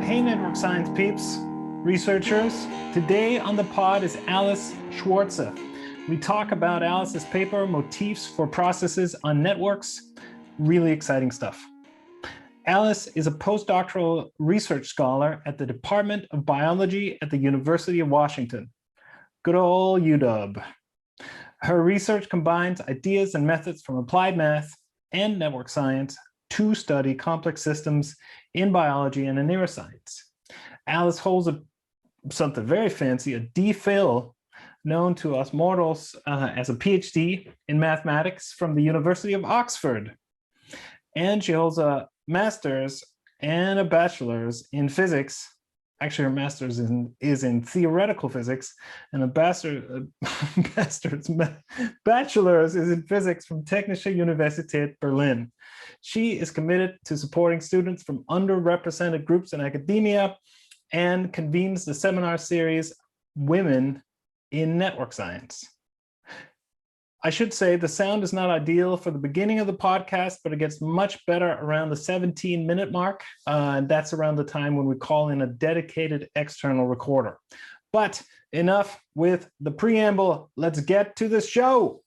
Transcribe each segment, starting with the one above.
Hey Network Science peeps, researchers. Today on the pod is Alice Schwarze. We talk about Alice's paper, Motifs for Processes on Networks. Really exciting stuff. Alice is a postdoctoral research scholar at the Department of Biology at the University of Washington. Good old UW. Her research combines ideas and methods from applied math and network science to study complex systems in biology and in neuroscience. Alice holds something very fancy, a DPhil, known to us mortals as a PhD in mathematics from the University of Oxford. And she holds a master's and a bachelor's in physics. Actually, her master's is in theoretical physics, and a bachelor's is in physics from Technische Universitaet Berlin. She is committed to supporting students from underrepresented groups in academia and convenes the seminar series Women in Network Science. I should say the sound is not ideal for the beginning of the podcast, but it gets much better around the 17-minute mark. And that's around the time when we call in a dedicated external recorder. But enough with the preamble. Let's get to the show.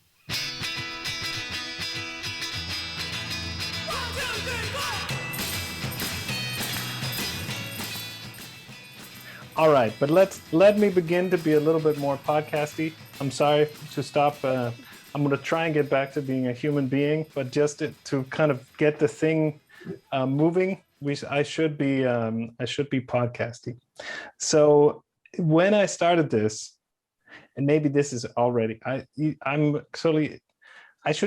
All right, but let me begin to be a little bit more podcasty. I'm sorry to stop. I'm going to try and get back to being a human being, but just to kind of get the thing moving, I should be podcasty. So when I started this, and maybe this is already, I shouldn't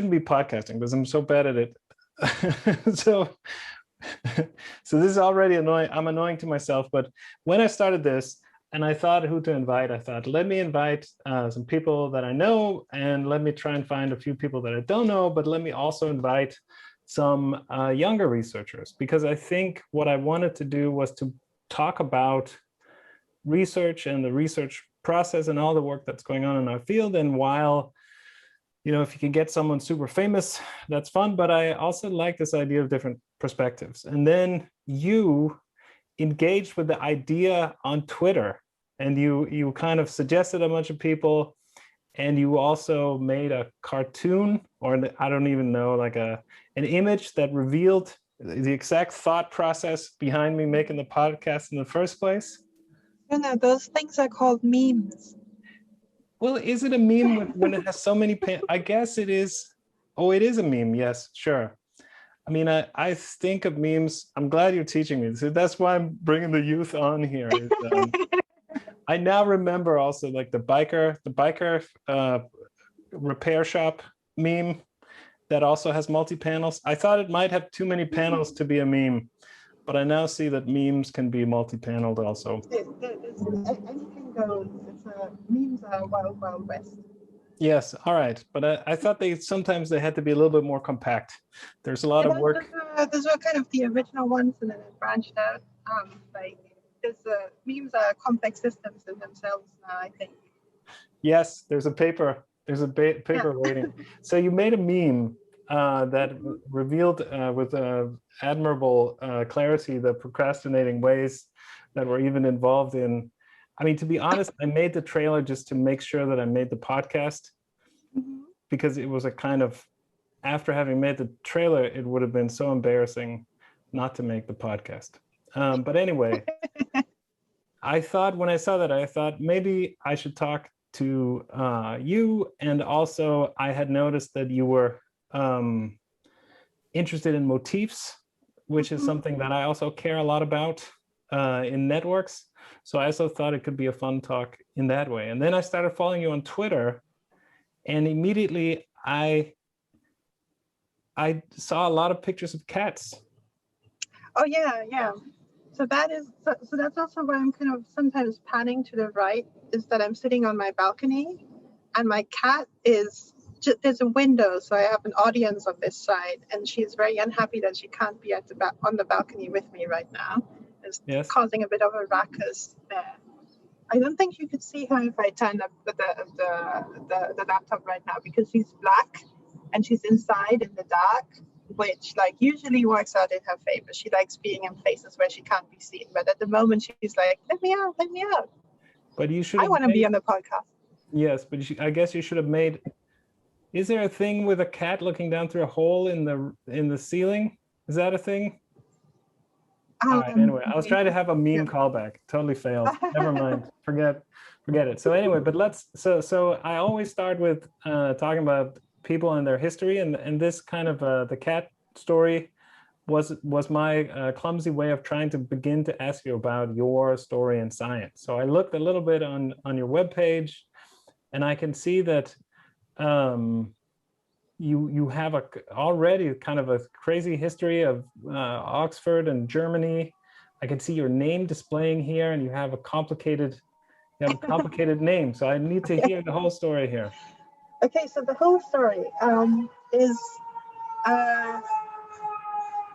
be podcasting because I'm so bad at it. So this is already annoying. I'm annoying to myself, but when I started this and I thought who to invite, I thought, let me invite some people that I know, and let me try and find a few people that I don't know, but let me also invite some younger researchers, because I think what I wanted to do was to talk about research and the research process and all the work that's going on in our field. And while, if you can get someone super famous, that's fun, but I also like this idea of different perspectives. And then you engaged with the idea on Twitter, and you kind of suggested a bunch of people, and you also made a cartoon, or I don't even know, like an image that revealed the exact thought process behind me making the podcast in the first place. No, those things are called memes. Well, is it a meme when it has so many? I guess it is. Oh, it is a meme. Yes, sure. I mean, I think of memes. I'm glad you're teaching me. So that's why I'm bringing the youth on here. I now remember also like the biker repair shop meme that also has multi-panels. I thought it might have too many panels to be a meme, but I now see that memes can be multi-paneled also. Anything goes. Memes are wild, wild west. Yes, all right. But I thought sometimes they had to be a little bit more compact. There's a lot of work. Those were kind of the original ones, and then it branched out. Memes are complex systems in themselves now, I think. Yes, there's a paper. There's a paper waiting. So you made a meme that revealed with admirable clarity the procrastinating ways that we're even involved in. I mean, to be honest, I made the trailer just to make sure that I made the podcast, because it was a kind of, after having made the trailer, it would have been so embarrassing not to make the podcast. But anyway, I thought when I saw that, I thought maybe I should talk to you. And also I had noticed that you were interested in motifs, which is something that I also care a lot about in networks. So I also thought it could be a fun talk in that way. And then I started following you on Twitter, and immediately I saw a lot of pictures of cats. Oh yeah. So that's also why I'm kind of sometimes panning to the right, is that I'm sitting on my balcony, and my cat is just, there's a window, so I have an audience on this side, and she's very unhappy that she can't be on the balcony with me right now. It's causing a bit of a ruckus there. I don't think you could see her if I turn up the laptop right now, because she's black and she's inside in the dark. which like usually works out in her favor. She likes being in places where she can't be seen, but at the moment she's like, let me out, let me out. But you should I have want to be on the podcast. Yes, but I guess you should have made. Is there a thing with a cat looking down through a hole in the ceiling? Is that a thing? All right, anyway, I was trying to have a meme callback. Totally failed. Never mind. Forget it. So anyway, but so I always start with talking about people and their history, and this kind of the cat story was my clumsy way of trying to begin to ask you about your story in science. So I looked a little bit on your webpage, and I can see that you have already kind of a crazy history of Oxford and Germany. I can see your name displaying here, and you have a complicated name. So I need to hear the whole story here. Okay, so the whole story is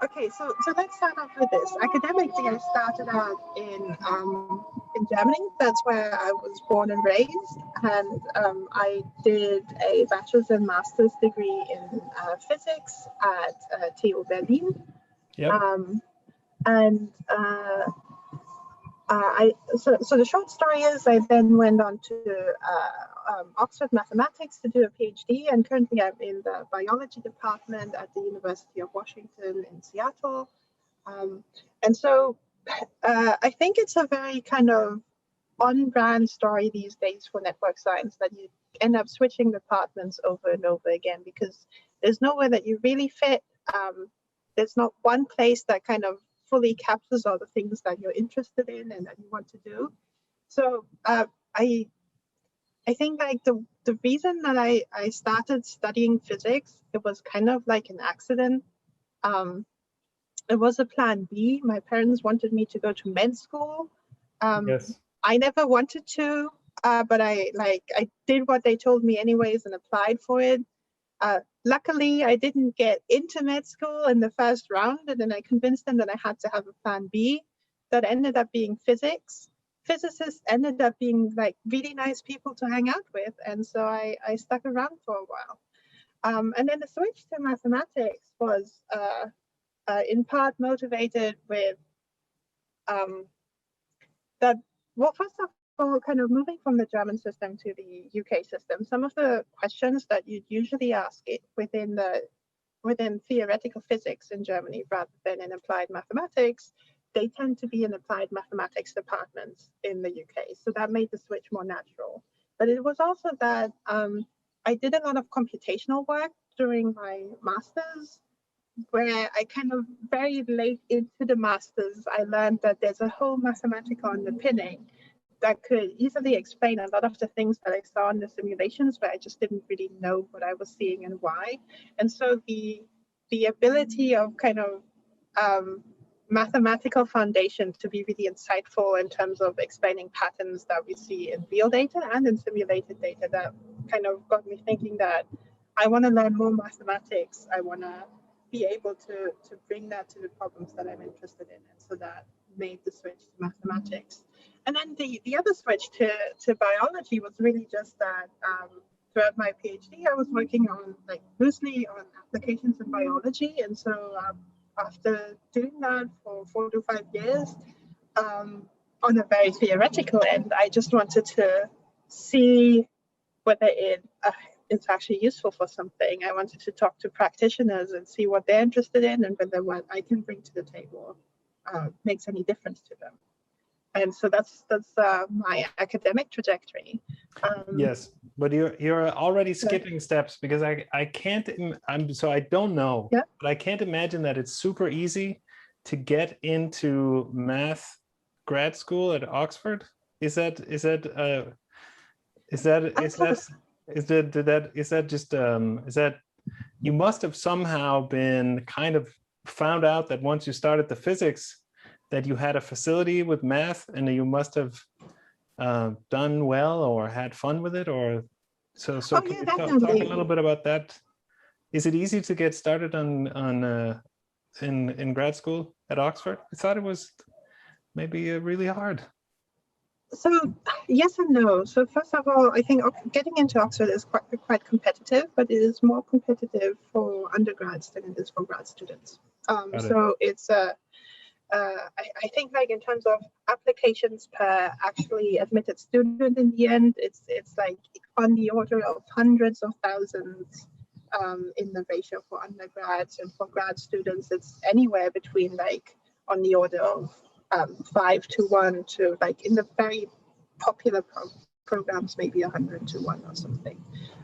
okay. So let's start off with this. Academically, I started out in Germany. That's where I was born and raised, and I did a bachelor's and master's degree in physics at TU Berlin. Yep. So the short story is I then went on to Oxford Mathematics to do a PhD, and currently I'm in the biology department at the University of Washington in Seattle. And so I think it's a very kind of on-brand story these days for network science that you end up switching departments over and over again because there's nowhere that you really fit. There's not one place that kind of fully captures all the things that you're interested in and that you want to do. So I think like the reason that I started studying physics, it was kind of like an accident. It was a plan B. My parents wanted me to go to med school. Yes. I never wanted to, but I did what they told me anyways and applied for it. Luckily, I didn't get into med school in the first round, and then I convinced them that I had to have a plan B that ended up being physics. Physicists ended up being like really nice people to hang out with, and so I stuck around for a while. And then the switch to mathematics was in part motivated with that. Well, first of all, kind of moving from the German system to the UK system, some of the questions that you'd usually ask it within theoretical physics in Germany rather than in applied mathematics, they tend to be in applied mathematics departments in the UK. So that made the switch more natural. But it was also that I did a lot of computational work during my master's, where I kind of very late into the master's, I learned that there's a whole mathematical underpinning that could easily explain a lot of the things that I saw in the simulations, but I just didn't really know what I was seeing and why. And so the ability of kind of mathematical foundation to be really insightful in terms of explaining patterns that we see in real data and in simulated data, that kind of got me thinking that I want to learn more mathematics. I want to be able to bring that to the problems that I'm interested in. And so that made the switch to mathematics. And then the other switch to biology was really just that throughout my PhD, I was working on loosely on applications in biology. And so after doing that for 4 to 5 years, on a very theoretical end, I just wanted to see whether it's actually useful for something. I wanted to talk to practitioners and see what they're interested in and whether what I can bring to the table makes any difference to them. And so that's my academic trajectory. Yes, but you're already skipping steps because I can't. I don't know, yeah. But I can't imagine that it's super easy to get into math grad school at Oxford. Is that you must have somehow been kind of found out that once you started the physics that you had a facility with math and you must have done well or had fun with it, or so can you talk a little bit about that? Is it easy to get started in grad school at Oxford? I thought it was maybe really hard. So yes and no. So first of all, I think getting into Oxford is quite competitive, but it is more competitive for undergrads than it is for grad students. Got it. So it's I think like in terms of applications per actually admitted student in the end, it's like on the order of hundreds of thousands in the ratio for undergrads, and for grad students, it's anywhere between like on the order of 5 to 1 to like in the very popular programs, maybe 100 to 1 or something.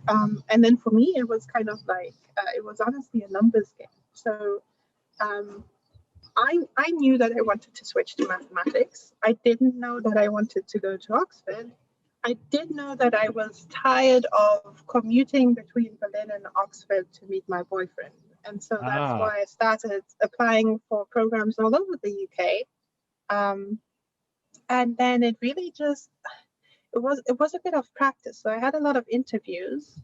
And then for me, it was kind of like, it was honestly a numbers game. So I knew that I wanted to switch to mathematics. I didn't know that I wanted to go to Oxford. I did know that I was tired of commuting between Berlin and Oxford to meet my boyfriend. And so that's Ah, why I started applying for programs all over the UK. And then it really just, it was a bit of practice. So I had a lot of interviews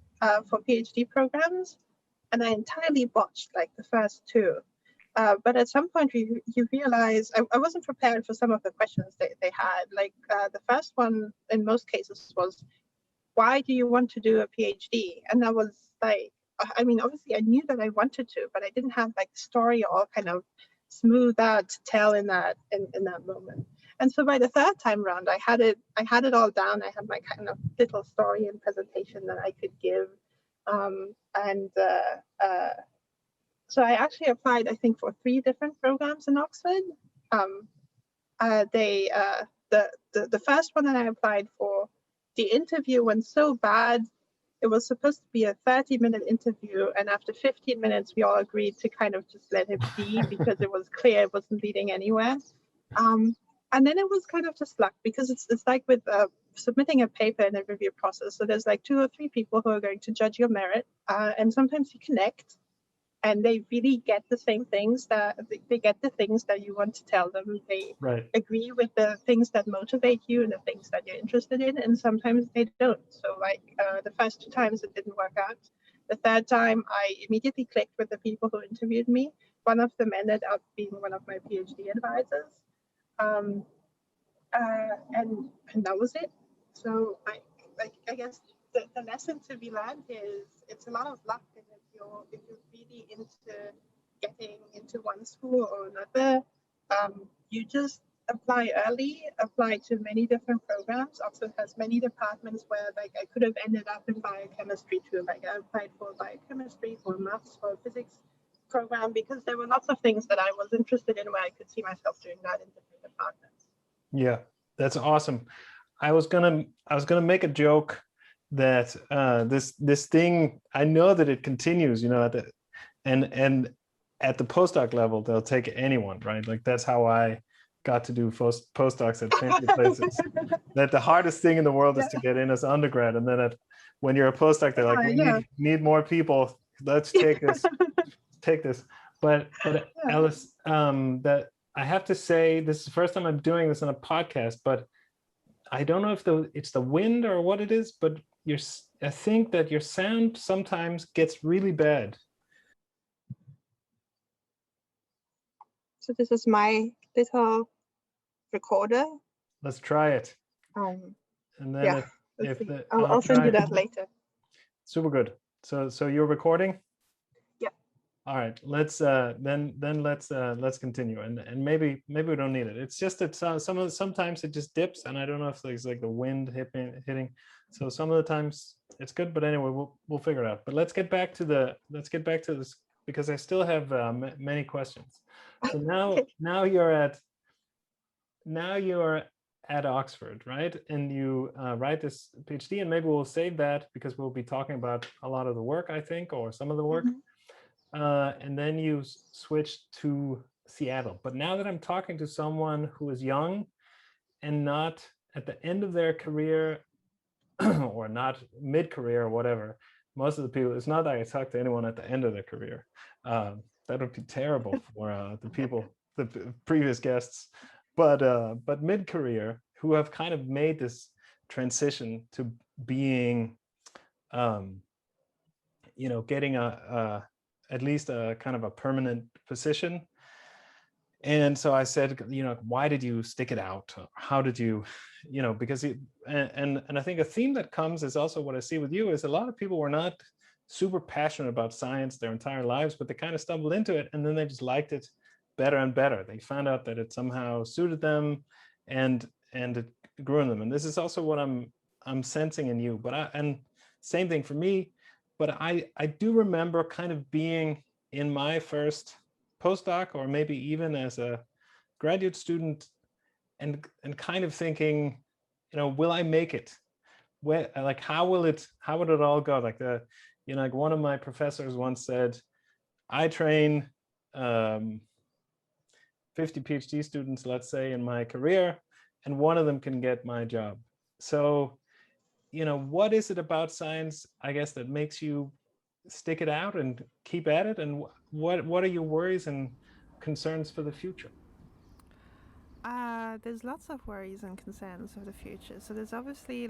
for PhD programs, and I entirely botched like the first two. But at some point, you realize I wasn't prepared for some of the questions they had. Like the first one, in most cases, was, why do you want to do a PhD? And I was like, I mean, obviously, I knew that I wanted to, but I didn't have like story all kind of smooth out to tell in that moment. And so by the third time round, I had it all down. I had my kind of little story and presentation that I could give, and so I actually applied, I think, for 3 different programs in Oxford. The first one that I applied for, the interview went so bad. It was supposed to be a 30-minute interview, and after 15 minutes, we all agreed to kind of just let it be because it was clear it wasn't leading anywhere. And then it was kind of just luck, because it's like with submitting a paper in a review process. So there's like 2 or 3 people who are going to judge your merit, and sometimes you connect, and they really get the same things that they get the things that you want to tell them. They right. agree with the things that motivate you and the things that you're interested in, and sometimes they don't. So like the first 2 times it didn't work out. The third time I immediately clicked with the people who interviewed me. One of them ended up being one of my PhD advisors, um, and that was it. So I guess the lesson to be learned is it's a lot of luck, and if you're really into getting into one school or another, you just apply early, apply to many different programs. Oxford has many departments where like I could have ended up in biochemistry too. Like I applied for biochemistry, for maths, for physics program, because there were lots of things that I was interested in where I could see myself doing that in different departments. Yeah, that's awesome. I was gonna make a joke that this thing, I know that it continues, and at the postdoc level, they'll take anyone, right? Like that's how I got to do postdocs at fancy places. That the hardest thing in the world is to get in as undergrad, and then when you're a postdoc, they're like, we need more people. Let's take this. But Alice, that I have to say, this is the first time I'm doing this on a podcast, but I don't know if it's the wind or what it is, but I think that your sound sometimes gets really bad. So this is my little recorder. Let's try it. And then yeah, I'll send you that later. Super good. So you're recording? Yeah. All right. Let's let's continue, and maybe we don't need it. It's just that sometimes it just dips, and I don't know if it's like the wind hitting. So some of the times it's good, but anyway, we'll figure it out. But let's get back to this, because I still have many questions. So now you're at Oxford, right? And you write this PhD, and maybe we'll save that because we'll be talking about a lot of the work, I think, or some of the work. And then you switched to Seattle. But now that I'm talking to someone who is young and not at the end of their career or not mid-career or whatever, most of the people, it's not that I talk to anyone at the end of their career. That would be terrible for the previous guests. But mid-career, who have kind of made this transition to being, getting at least a kind of a permanent position. And so I said, why did you stick it out? How did you, because and I think a theme that comes is also what I see with you is a lot of people were not super passionate about science their entire lives, but they kind of stumbled into it and then they just liked it better and better. They found out that it somehow suited them and it grew in them. And this is also what I'm sensing in you. And same thing for me, but I do remember kind of being in my first postdoc or maybe even as a graduate student and kind of thinking, will I make it? Where, like, how would it all go? Like like one of my professors once said, I train 50 PhD students, let's say, in my career, and one of them can get my job. So, what is it about science, I guess, that makes you stick it out and keep at it? And what are your worries and concerns for the future? There's lots of worries and concerns for the future. So there's obviously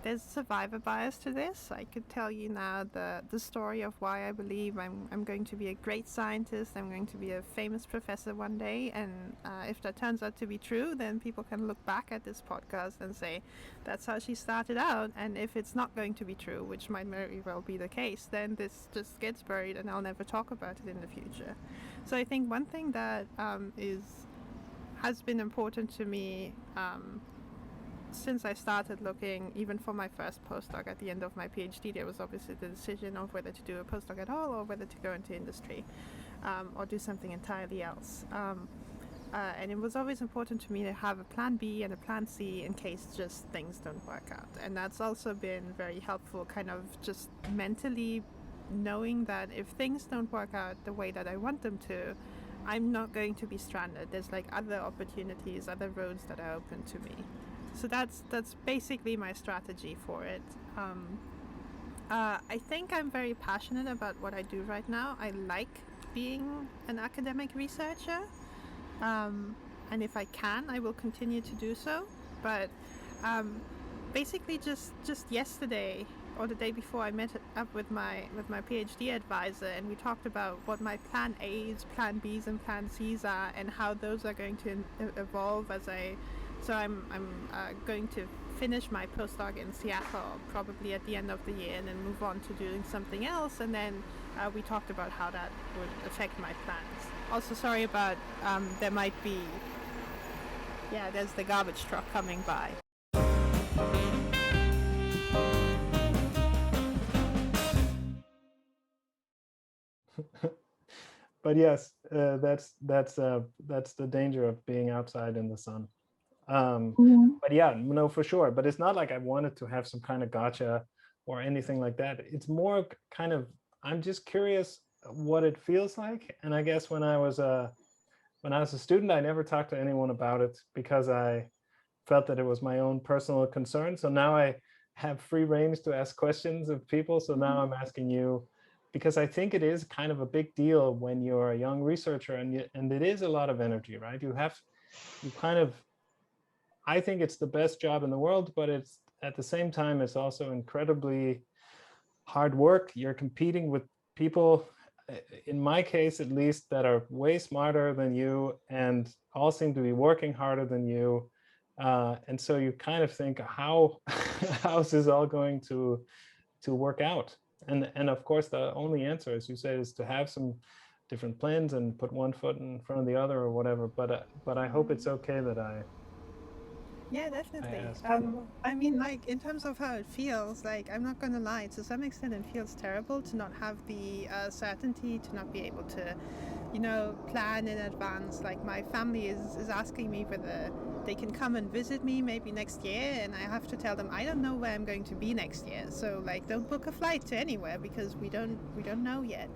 there's survivor bias to this. I could tell you now the story of why I believe I'm going to be a great scientist. I'm going to be a famous professor one day. And if that turns out to be true, then people can look back at this podcast and say, that's how she started out. And if it's not going to be true, which might very well be the case, then this just gets buried and I'll never talk about it in the future. So I think one thing that has been important to me since I started looking, even for my first postdoc at the end of my PhD, there was obviously the decision of whether to do a postdoc at all or whether to go into industry or do something entirely else. And it was always important to me to have a plan B and a plan C in case just things don't work out. And that's also been very helpful, kind of just mentally knowing that if things don't work out the way that I want them to, I'm not going to be stranded. There's other opportunities, other roads that are open to me. So that's basically my strategy for it. I think I'm very passionate about what I do right now. I like being an academic researcher. And if I can, I will continue to do so. But basically just yesterday or the day before, I met up with my PhD advisor, and we talked about what my plan A's, plan B's, and plan C's are, and how those are going to evolve as I'm going to finish my postdoc in Seattle probably at the end of the year, and then move on to doing something else. And then we talked about how that would affect my plans. Also, sorry about there might be, there's the garbage truck coming by. But yes, that's the danger of being outside in the sun. But yeah, no, for sure. But it's not like I wanted to have some kind of gotcha or anything like that. It's more kind of, I'm just curious what it feels like. And I guess when I was a student, I never talked to anyone about it because I felt that it was my own personal concern. So now I have free range to ask questions of people. So now I'm asking you, because I think it is kind of a big deal when you're a young researcher, and it is a lot of energy, right? I think it's the best job in the world, but it's at the same time, it's also incredibly hard work. You're competing with people, in my case at least, that are way smarter than you and all seem to be working harder than you. And so you kind of think, how's this all going to work out? And of course, the only answer, as you said, is to have some different plans and put one foot in front of the other or whatever. But I hope it's okay that Yeah, definitely. I mean, in terms of how it feels, I'm not going to lie, to some extent it feels terrible to not have the certainty, to not be able to, plan in advance. My family is asking me whether they can come and visit me maybe next year, and I have to tell them I don't know where I'm going to be next year. So don't book a flight to anywhere because we don't know yet.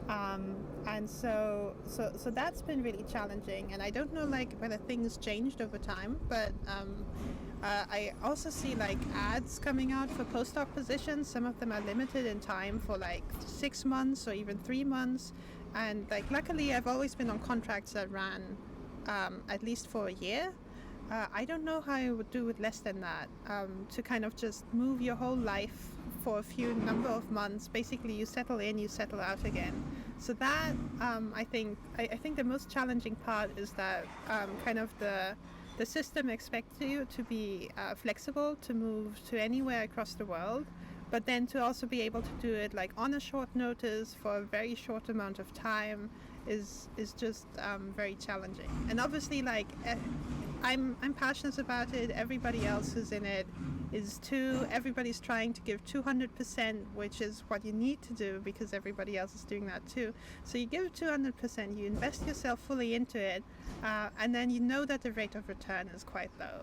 And so that's been really challenging, and I don't know whether things changed over time, but I also see ads coming out for postdoc positions. Some of them are limited in time for 6 months or even 3 months, and luckily I've always been on contracts that ran at least for a year. I don't know how I would do with less than that, to kind of just move your whole life for a few number of months. Basically, you settle in, you settle out again. So that I think the most challenging part is that kind of the system expects you to be flexible, to move to anywhere across the world, but then to also be able to do it like on a short notice for a very short amount of time is just very challenging. And obviously, like I'm passionate about it. Everybody else who's in it is too. Everybody's trying to give 200%, which is what you need to do because everybody else is doing that too. So you give 200%, you invest yourself fully into it, and then you know that the rate of return is quite low.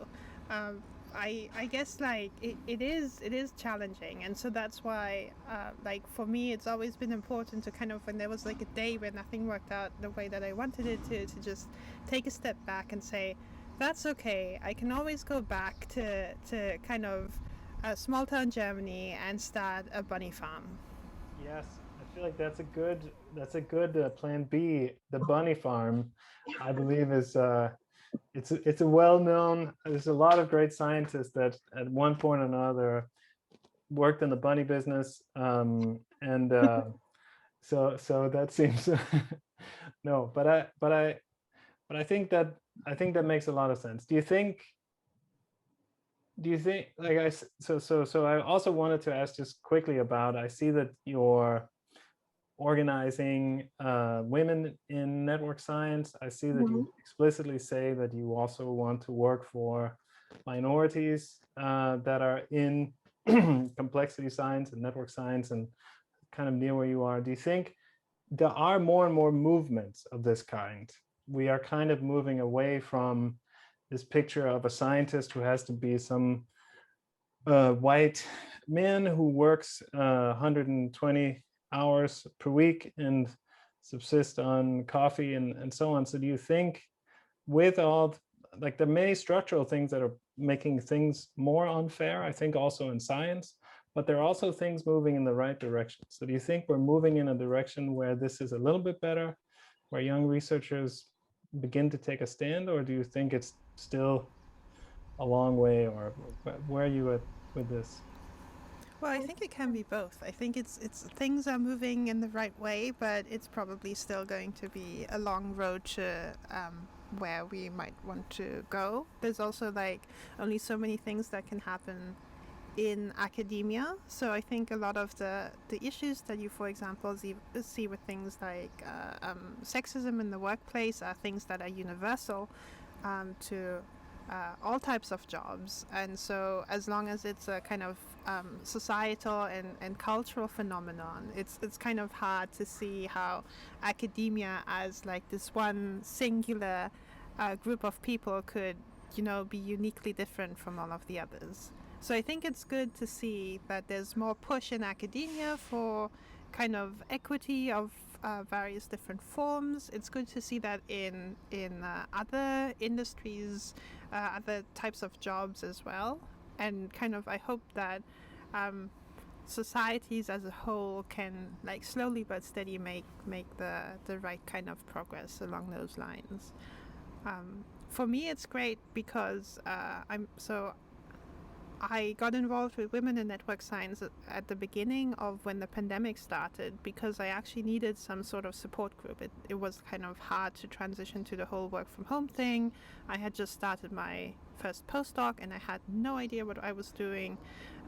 I guess like it is challenging, and so that's why like for me it's always been important to kind of, when there was like a day where nothing worked out the way that I wanted it to just take a step back and say, that's okay, I can always go back to kind of small town Germany and start a bunny farm. Yes, I feel like that's a good plan B. The bunny farm, I believe, is it's a well-known. There's a lot of great scientists that at one point or another worked in the bunny business, and so that seems no, but I think that makes a lot of sense. Do you think like so I also wanted to ask just quickly about, I see that you're organizing women in network science. I see that you explicitly say that you also want to work for minorities that are in complexity science and network science and kind of near where you are. Do you think there are more and more movements of this kind? We are kind of moving away from this picture of a scientist who has to be some white man who works 120 hours per week and subsist on coffee and so on. So do you think with all like the many structural things that are making things more unfair, I think also in science, but there are also things moving in the right direction. So do you think we're moving in a direction where this is a little bit better, where young researchers begin to take a stand, or do you think it's still a long way, or where are you at with this? Well, I think it can be both. I think it's things are moving in the right way, but it's probably still going to be a long road to where we might want to go. There's also like only so many things that can happen in academia. So I think a lot of the issues that you, for example, see with things like sexism in the workplace are things that are universal to all types of jobs. And so as long as it's a kind of societal and cultural phenomenon, it's kind of hard to see how academia as like this one singular group of people could, be uniquely different from all of the others. So I think it's good to see that there's more push in academia for kind of equity of various different forms. It's good to see that in other industries, other types of jobs as well. And kind of I hope that societies as a whole can like slowly but steady make the right kind of progress along those lines. For me, it's great because I got involved with Women in Network Science at the beginning of when the pandemic started, because I actually needed some sort of support group. It was kind of hard to transition to the whole work from home thing. I had just started my first postdoc and I had no idea what I was doing.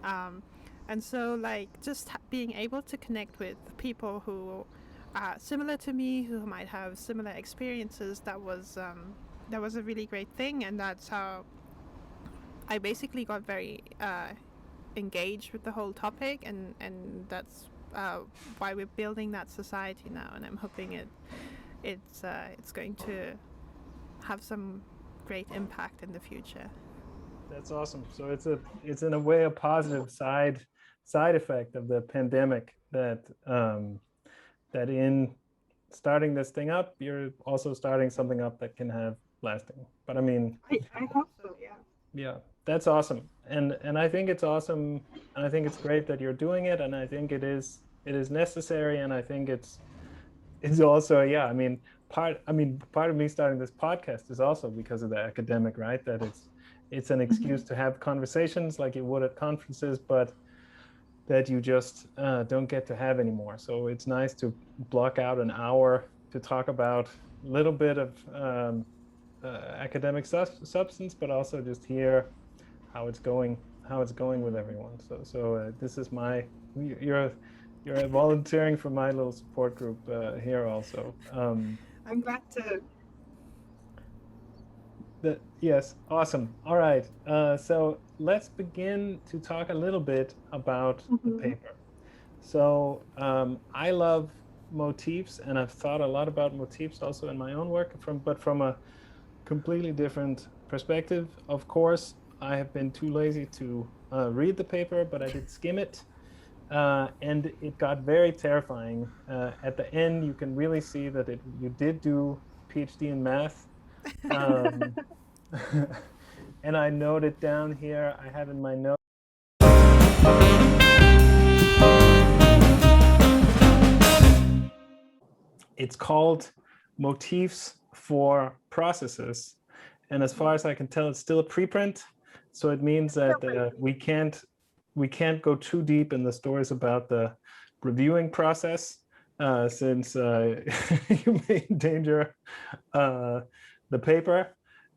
And so like just being able to connect with people who are similar to me, who might have similar experiences, that was a really great thing. And that's how I basically got very engaged with the whole topic, and that's why we're building that society now. And I'm hoping it's going to have some great impact in the future. That's awesome. So it's in a way a positive side effect of the pandemic, that that in starting this thing up, you're also starting something up that can have lasting. But I mean, I hope so. Yeah. Yeah, that's awesome. And I think it's awesome, and I think it's great that you're doing it, and I think it is necessary, and I think it's also, yeah, I mean part of me starting this podcast is also because of the academic, right? That it's an excuse to have conversations like you would at conferences, but that you just don't get to have anymore. So it's nice to block out an hour to talk about a little bit of academic substance, but also just hear how it's going with everyone. So this is you're volunteering for my little support group here also. I'm glad to. Yes, awesome. All right. So let's begin to talk a little bit about the paper. So I love motifs, and I've thought a lot about motifs also in my own work, but from a completely different perspective. Of course, I have been too lazy to read the paper, but I did skim it, and it got very terrifying. At the end, you can really see that you did do PhD in math. And I noted down here, I have in my notes. It's called Motifs for Processes. And as far as I can tell, it's still a preprint. So it means that we can't go too deep in the stories about the reviewing process, since you may endanger the paper.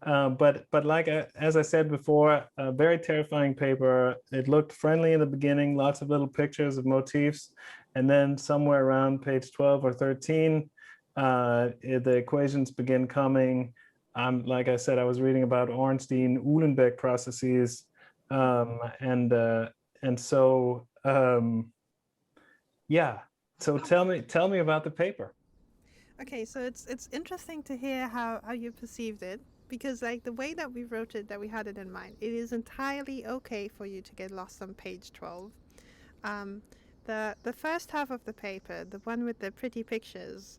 But like as I said before, a very terrifying paper. It looked friendly in the beginning, lots of little pictures of motifs, and then somewhere around page 12 or 13, the equations begin coming. Like I said, I was reading about Ornstein-Uhlenbeck processes, and so yeah. So tell me about the paper. Okay, so it's interesting to hear how you perceived it, because like the way that we wrote it, that we had it in mind, it is entirely okay for you to get lost on page 12. The first half of the paper, the one with the pretty pictures,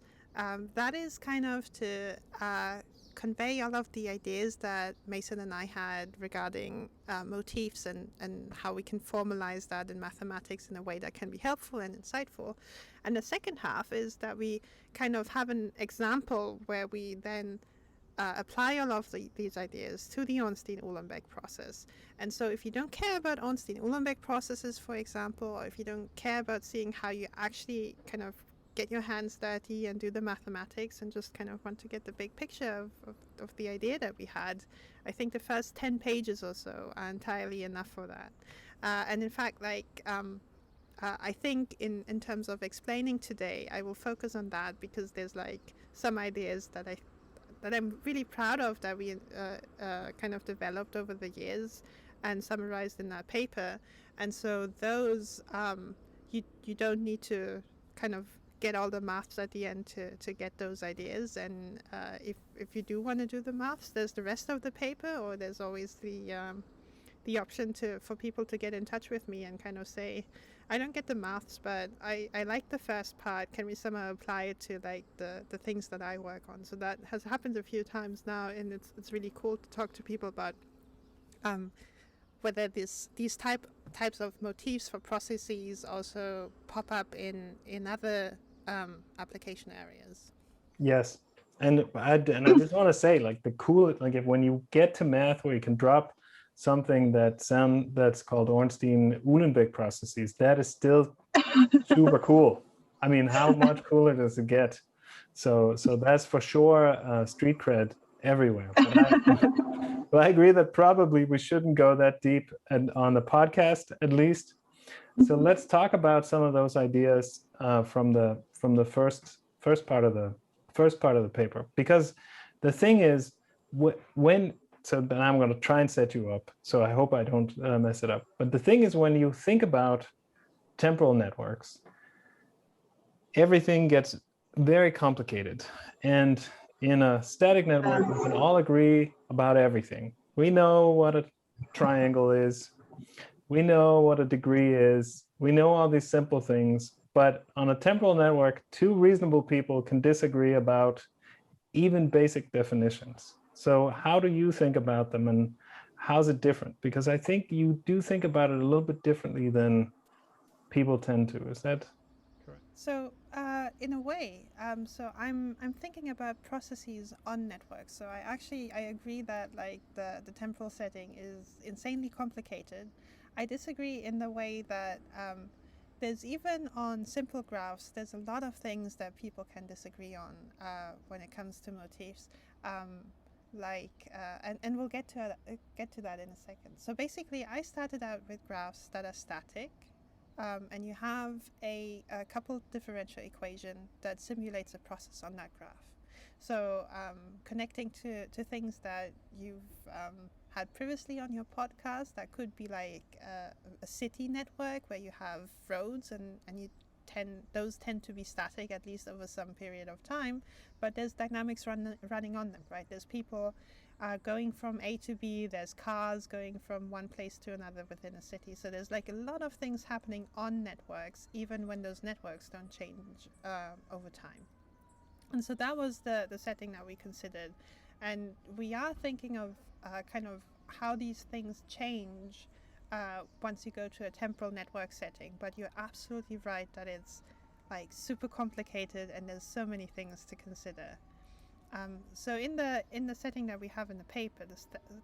that is kind of to convey all of the ideas that Mason and I had regarding motifs and how we can formalize that in mathematics in a way that can be helpful and insightful. And the second half is that we kind of have an example where we then apply all of these ideas to the Ornstein-Uhlenbeck process. And so if you don't care about Ornstein-Uhlenbeck processes, for example, or if you don't care about seeing how you actually kind of get your hands dirty and do the mathematics and just kind of want to get the big picture of the idea that we had, I think the first 10 pages or so are entirely enough for that. And in fact, like, I think in terms of explaining today, I will focus on that because there's like some ideas that I'm really proud of that we kind of developed over the years and summarized in that paper. And so those, you don't need to kind of get all the maths at the end to get those ideas. And if you do want to do the maths, there's the rest of the paper, or there's always the option for people to get in touch with me and kind of say, I don't get the maths, but I like the first part. Can we somehow apply it to like the things that I work on? So that has happened a few times now, and it's really cool to talk to people about whether these types of motifs for processes also pop up in other application areas. Yes, and I just want to say, like, if when you get to math where you can drop something that's called Ornstein-Uhlenbeck processes, that is still super cool. I mean, how much cooler does it get? So that's for sure street cred everywhere. But I agree that probably we shouldn't go that deep on the podcast, at least. So let's talk about some of those ideas from the first part of the paper, because the thing is, then I'm going to try and set you up, so I hope I don't mess it up. But the thing is, when you think about temporal networks, everything gets very complicated. And in a static network, we can all agree about everything. We know what a triangle is. We know what a degree is. We know all these simple things. But on a temporal network, two reasonable people can disagree about even basic definitions. So how do you think about them, and how's it different? Because I think you do think about it a little bit differently than people tend to. Is that correct? So in a way, so I'm thinking about processes on networks. So I agree that like the temporal setting is insanely complicated. I disagree in the way that there's even on simple graphs, there's a lot of things that people can disagree on when it comes to motifs. And we'll get to that in a second. So basically, I started out with graphs that are static, and you have a coupled differential equation that simulates a process on that graph. So connecting to things that you've had previously on your podcast, that could be like a city network where you have roads and those tend to be static, at least over some period of time, but there's dynamics running on them, right? There's people going from A to B, there's cars going from one place to another within a city. So there's like a lot of things happening on networks, even when those networks don't change over time. And so that was the setting that we considered. And we are thinking of kind of how these things change once you go to a temporal network setting. But you're absolutely right that it's like super complicated and there's so many things to consider. So in the setting that we have in the paper,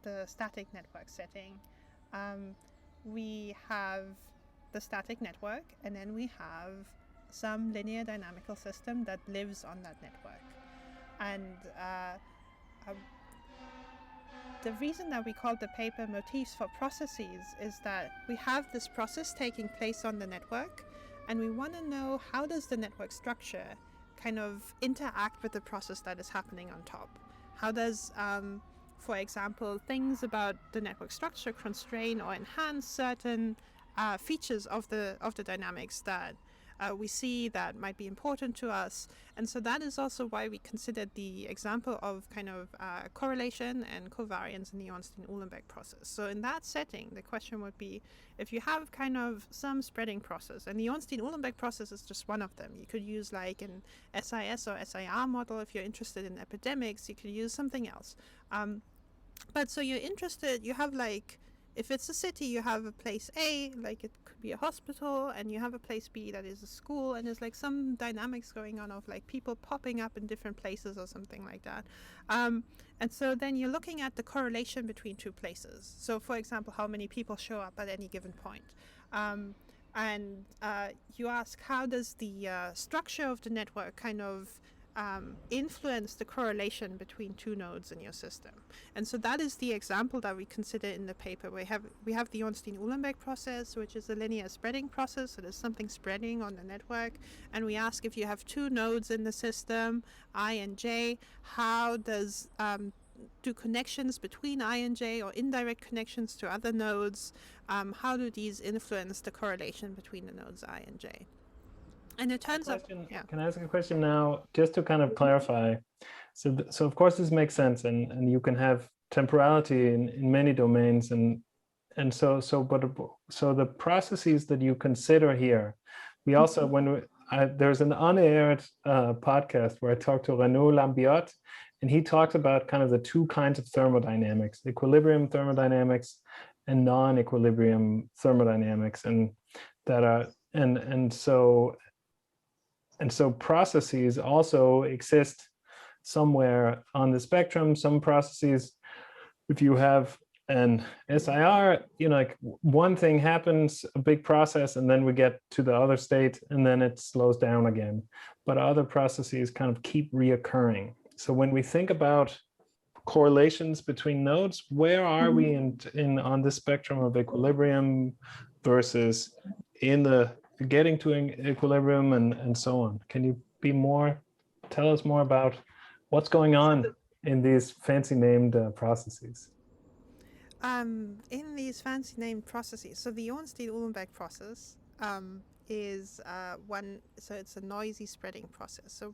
the static network setting, we have the static network, and then we have some linear dynamical system that lives on that network. And the reason that we call the paper Motifs for Processes is that we have this process taking place on the network, and we want to know how does the network structure kind of interact with the process that is happening on top. How does, for example, things about the network structure constrain or enhance certain features of the dynamics that we see that might be important to us. And so that is also why we considered the example of kind of correlation and covariance in the Ornstein-Uhlenbeck process. So in that setting, the question would be, if you have kind of some spreading process, and the Ornstein-Uhlenbeck process is just one of them. You could use like an SIS or SIR model. If you're interested in epidemics, you could use something else. But so you're interested, you have like, if it's a city, you have a place A, like it could be a hospital, and you have a place B that is a school, and there's like some dynamics going on of like people popping up in different places or something like that. And so then you're looking at the correlation between two places. So for example, how many people show up at any given point. And you ask, how does the structure of the network kind of influence the correlation between two nodes in your system? And so that is the example that we consider in the paper. We have the Ornstein-Uhlenbeck process, which is a linear spreading process. So there's something spreading on the network, and we ask, if you have two nodes in the system, I and J, how does do connections between I and J or indirect connections to other nodes, how do these influence the correlation between the nodes I and J? And it turns out, yeah. Can I ask a question now, just to kind of clarify? So of course this makes sense, and you can have temporality in many domains, and so the processes that you consider here, we also there's an unaired podcast where I talked to Renaud Lambiot, and he talks about kind of the two kinds of thermodynamics: equilibrium thermodynamics and non-equilibrium thermodynamics, and that are and so processes also exist somewhere on the spectrum. Some processes, if you have an SIR, like one thing happens, a big process, and then we get to the other state, and then it slows down again. But other processes kind of keep reoccurring. So when we think about correlations between nodes, where are we in on the spectrum of equilibrium versus in the getting to equilibrium and so on? Can you tell us more about what's going on in these fancy named processes? In these fancy named processes, so the Ornstein-Uhlenbeck process is one, so it's a noisy spreading process. So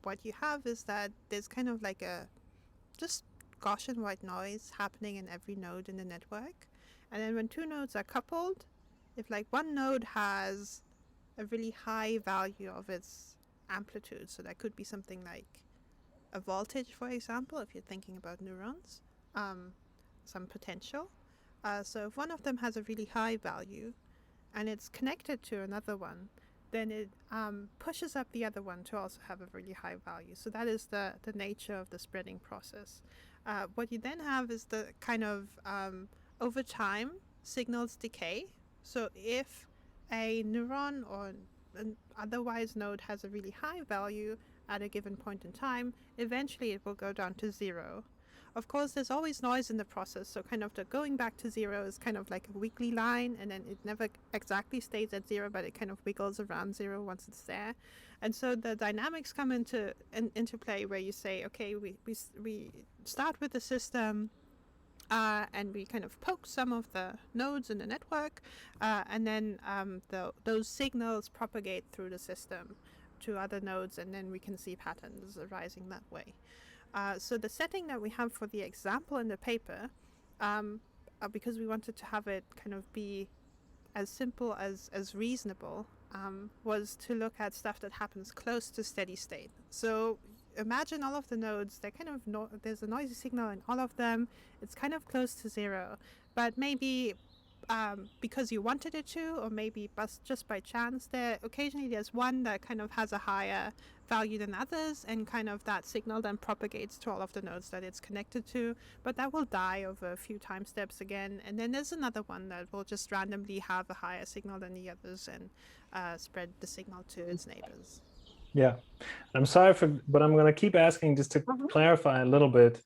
what you have is that there's kind of like a just Gaussian white noise happening in every node in the network. And then when two nodes are coupled, if like one node has a really high value of its amplitude, so that could be something like a voltage, for example, if you're thinking about neurons, some potential. So if one of them has a really high value and it's connected to another one, then it pushes up the other one to also have a really high value. So that is the nature of the spreading process. What you then have is the kind of, over time, signals decay. So if a neuron or an otherwise node has a really high value at a given point in time, eventually it will go down to 0. Of course, there's always noise in the process, so kind of the going back to 0 is kind of like a wiggly line, and then it never exactly stays at 0, but it kind of wiggles around 0 once it's there. And so the dynamics come into play, where you say, okay, we start with the system, and we kind of poke some of the nodes in the network, and then those signals propagate through the system to other nodes, and then we can see patterns arising that way. So the setting that we have for the example in the paper, because we wanted to have it kind of be as simple as reasonable, was to look at stuff that happens close to steady state. So imagine all of the nodes, they're kind of there's a noisy signal in all of them. It's kind of close to 0, but maybe because you wanted it to, or maybe just by chance, occasionally there's one that kind of has a higher value than others, and kind of that signal then propagates to all of the nodes that it's connected to, but that will die over a few time steps again. And then there's another one that will just randomly have a higher signal than the others and spread the signal to its neighbors. Yeah, I'm sorry but I'm going to keep asking just to clarify a little bit,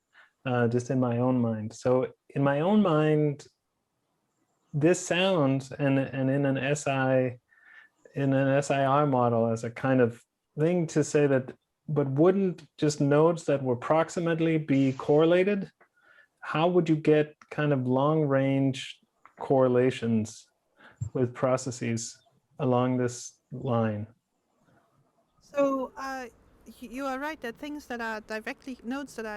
just in my own mind. So in my own mind, this sounds, and in an SIR model, as a kind of thing to say that, but wouldn't just nodes that were proximately be correlated? How would you get kind of long range correlations with processes along this line? So you are right that nodes that are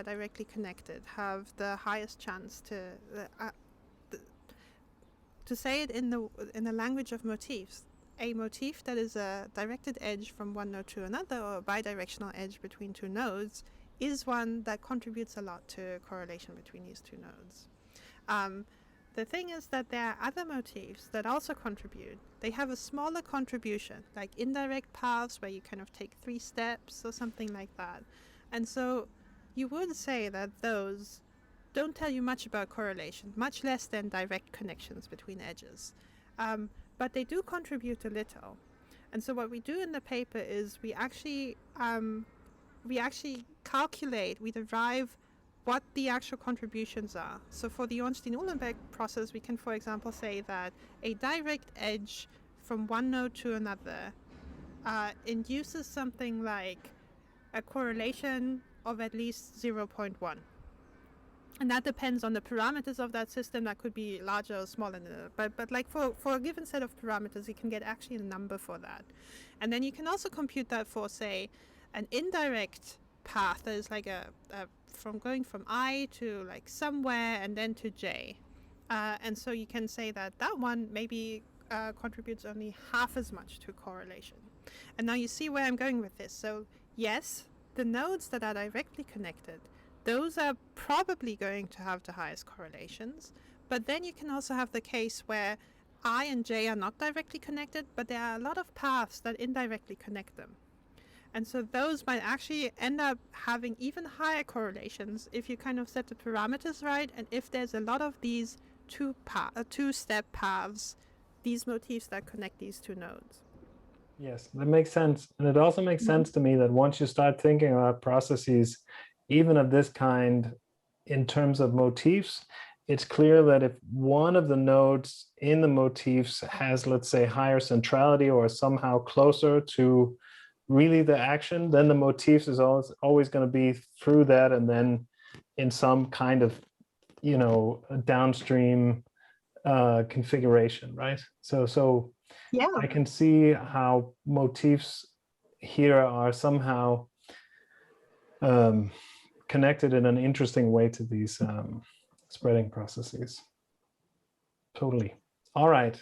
directly connected have the highest chance to say it in the language of motifs. A motif that is a directed edge from one node to another, or a bidirectional edge between two nodes, is one that contributes a lot to correlation between these two nodes. The thing is that there are other motifs that also contribute. They have a smaller contribution, like indirect paths where you kind of take 3 steps or something like that. And so you would say that those don't tell you much about correlation, much less than direct connections between edges. But they do contribute a little. And so what we do in the paper is we actually calculate, we derive what the actual contributions are. So for the Ornstein-Uhlenbeck process, we can, for example, say that a direct edge from one node to another induces something like a correlation of at least 0.1. And that depends on the parameters of that system. That could be larger or smaller. But like for a given set of parameters, you can get actually a number for that. And then you can also compute that for, say, an indirect path that is like from going from I to like somewhere and then to J. And so you can say that one maybe contributes only half as much to correlation. And now you see where I'm going with this. So yes, the nodes that are directly connected, those are probably going to have the highest correlations. But then you can also have the case where I and J are not directly connected, but there are a lot of paths that indirectly connect them. And so those might actually end up having even higher correlations if you kind of set the parameters right, and if there's a lot of these two-step paths, these motifs that connect these two nodes. Yes, that makes sense. And it also makes sense to me that once you start thinking about processes, even of this kind, in terms of motifs, it's clear that if one of the nodes in the motifs has, let's say, higher centrality or somehow closer to really the action, then the motifs is always going to be through that, and then in some kind of, downstream configuration, right? So yeah, I can see how motifs here are somehow connected in an interesting way to these spreading processes. Totally. All right,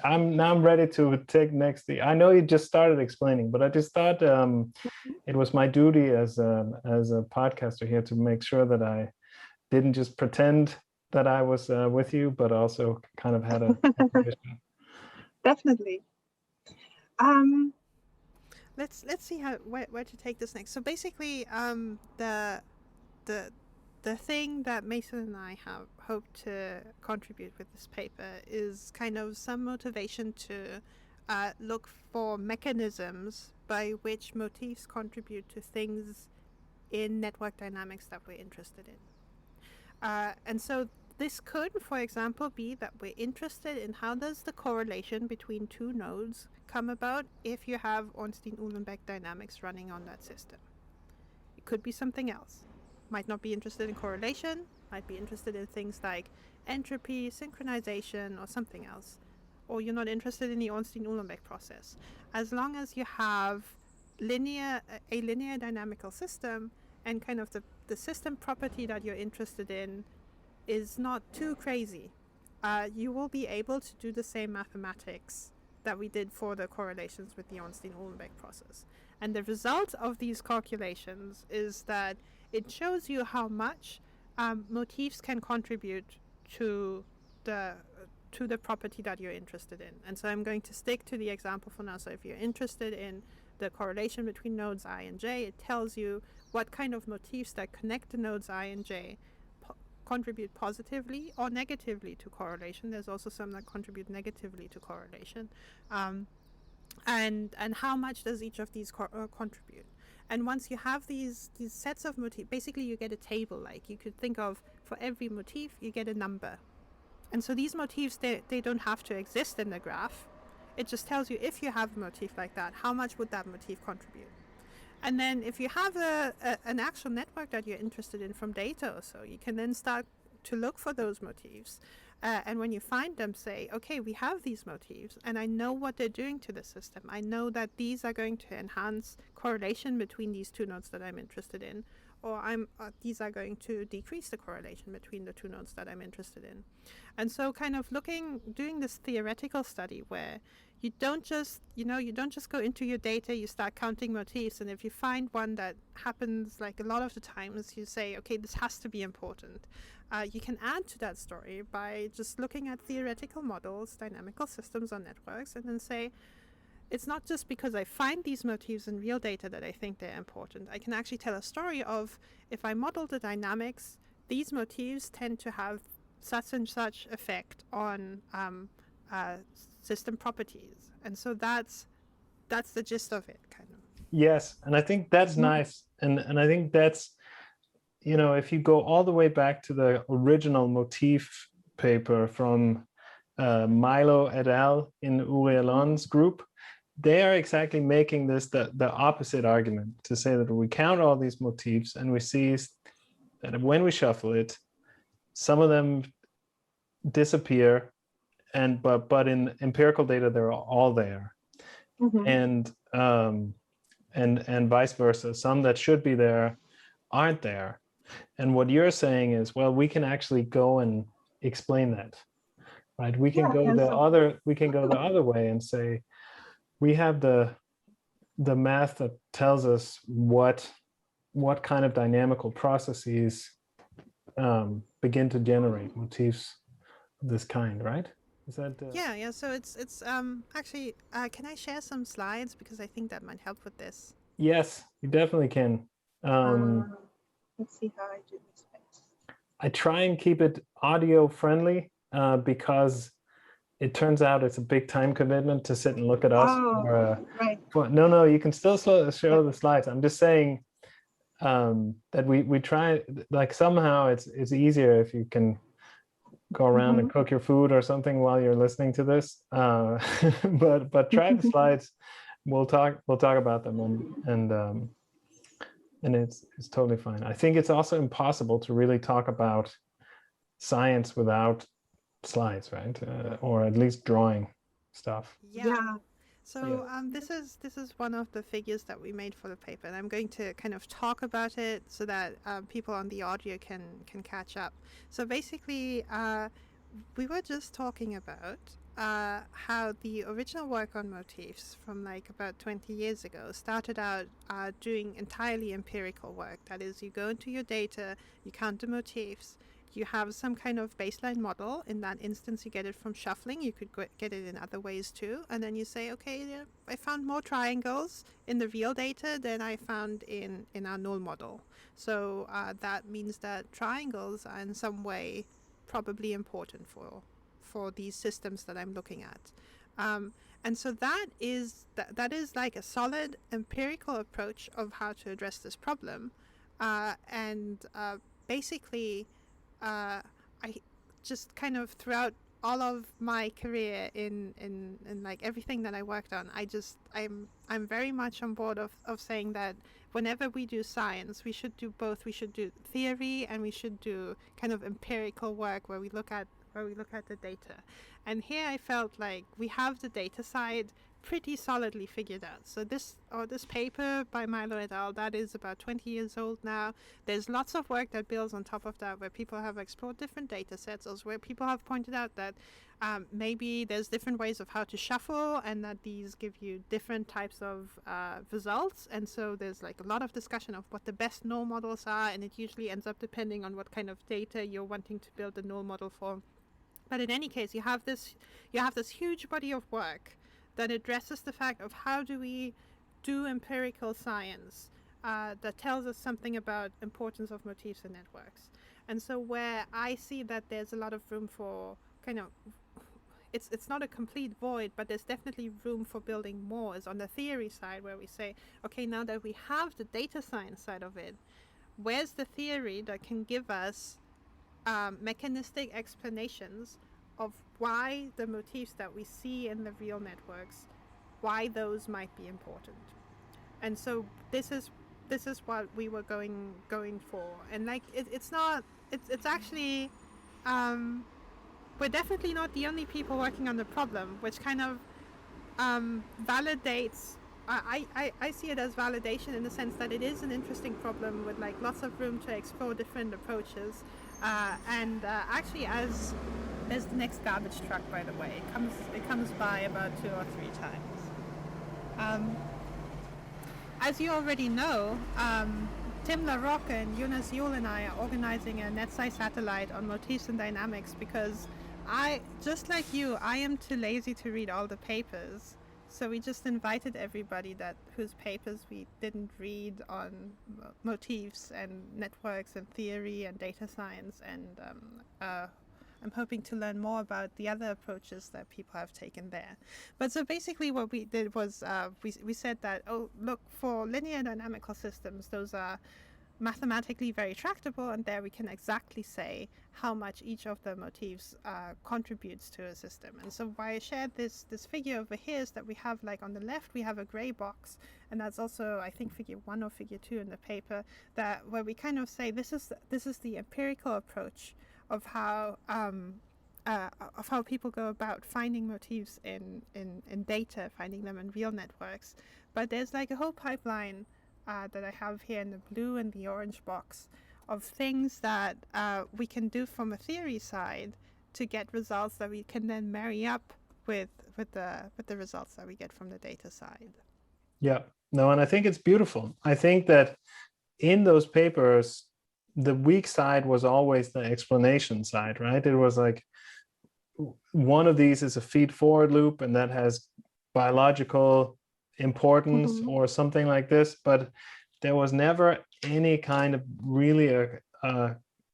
I'm ready to take next. I know you just started explaining, but I just thought it was my duty as a podcaster here to make sure that I didn't just pretend that I was with you, but also kind of had a vision. Definitely. Let's see where to take this next. So basically, the thing that Mason and I have hoped to contribute with this paper is kind of some motivation to look for mechanisms by which motifs contribute to things in network dynamics that we're interested in. And so this could, for example, be that we're interested in how does the correlation between two nodes come about if you have Ornstein-Uhlenbeck dynamics running on that system. It could be something else. Might not be interested in correlation, might be interested in things like entropy, synchronization, or something else. Or you're not interested in the Ornstein-Uhlenbeck process. As long as you have a linear dynamical system and kind of the system property that you're interested in is not too crazy, you will be able to do the same mathematics that we did for the correlations with the Ornstein-Uhlenbeck process. And the result of these calculations is that it shows you how much motifs can contribute to the property that you're interested in. And so I'm going to stick to the example for now. So if you're interested in the correlation between nodes I and j, it tells you what kind of motifs that connect the nodes I and j contribute positively or negatively to correlation. There's also some that contribute negatively to correlation. And how much does each of these contribute? And once you have these sets of motifs, basically you get a table. Like you could think of, for every motif, you get a number. And so these motifs, they don't have to exist in the graph. It just tells you if you have a motif like that, how much would that motif contribute? And then if you have an actual network that you're interested in from data or so, you can then start to look for those motifs. And when you find them, say, okay, we have these motifs, and I know what they're doing to the system. I know that these are going to enhance correlation between these two nodes that I'm interested in, or these are going to decrease the correlation between the two nodes that I'm interested in. And so kind of doing this theoretical study where you don't just go into your data, you start counting motifs, and if you find one that happens, like a lot of the times, you say, okay, this has to be important. You can add to that story by just looking at theoretical models, dynamical systems on networks, and then say, it's not just because I find these motifs in real data that I think they're important. I can actually tell a story of, if I model the dynamics, these motifs tend to have such and such effect on system properties. And so that's the gist of it, kind of. Yes, and I think that's nice. And I think that's, if you go all the way back to the original motif paper from Milo et al. In Uri Alon's group, they are exactly making this the opposite argument, to say that we count all these motifs and we see that when we shuffle it, some of them disappear, but in empirical data they're all there, and vice versa. Some that should be there aren't there. And what you're saying is, well, we can actually go and explain that, right? We can go the other way and say, we have the math that tells us what kind of dynamical processes begin to generate motifs of this kind, right? Is that yeah, so it's actually, can I share some slides, because I think that might help with this? Yes, you definitely can. Let's see how I do this next. I try and keep it audio friendly because it turns out it's a big time commitment to sit and look at us. Right. No, you can still show the slides. I'm just saying that we try, like, somehow it's easier if you can go around and cook your food or something while you're listening to this. But try the slides. We'll talk about them, and it's totally fine. I think it's also impossible to really talk about science without slides, right? Or at least drawing stuff. Yeah. So this is one of the figures that we made for the paper, and I'm going to kind of talk about it so that people on the audio can catch up. So basically, we were just talking about how the original work on motifs from like about 20 years ago started out doing entirely empirical work. That is, you go into your data, you count the motifs, you have some kind of baseline model. In that instance, you get it from shuffling. You could get it in other ways too. And then you say, okay, I found more triangles in the real data than I found in our null model. So that means that triangles are in some way probably important for these systems that I'm looking at. And so that is like a solid empirical approach of how to address this problem. Basically, I just kind of throughout all of my career in like everything that I worked on, I'm very much on board of saying that whenever we do science, we should do both. We should do theory and we should do kind of empirical work where we look at the data. And here I felt like we have the data side pretty solidly figured out. So this paper by Milo et al., that is about 20 years old now. There's lots of work that builds on top of that, where people have explored different data sets, or where people have pointed out that maybe there's different ways of how to shuffle, and that these give you different types of results. And so there's like a lot of discussion of what the best null models are, and it usually ends up depending on what kind of data you're wanting to build a null model for. But in any case, you have this huge body of work that addresses the fact of how do we do empirical science that tells us something about importance of motifs and networks. And so where I see that there's a lot of room for kind of, it's not a complete void, but there's definitely room for building more, is on the theory side, where we say, okay, now that we have the data science side of it, where's the theory that can give us mechanistic explanations of why the motifs that we see in the real networks, why those might be important. And so this is what we were going for. And like it's actually we're definitely not the only people working on the problem, which kind of validates. I see it as validation in the sense that it is an interesting problem with like lots of room to explore different approaches. Actually, as there's the next garbage truck, by the way, it comes by about 2 or 3 times. As you already know, Tim LaRocque and Jonas Yule and I are organizing a NetSci satellite on motifs and dynamics because just like you, I am too lazy to read all the papers. So we just invited everybody whose papers we didn't read on motifs and networks and theory and data science, and I'm hoping to learn more about the other approaches that people have taken there. But so basically what we did was we said that, oh, look, for linear dynamical systems, those are mathematically very tractable, and there we can exactly say how much each of the motifs contributes to a system. And so why I shared this figure over here is that we have, like, on the left we have a gray box, and that's also, I think, figure 1 or figure 2 in the paper, where we kind of say this is the empirical approach of how people go about finding motifs in data, finding them in real networks. But there's like a whole pipeline that I have here in the blue and the orange box of things that we can do from a theory side to get results that we can then marry up with the results that we get from the data side. Yeah, no, and I think it's beautiful. I think that in those papers, the weak side was always the explanation side, right? It was like one of these is a feed-forward loop, and that has biological importance or something like this, but there was never any kind of really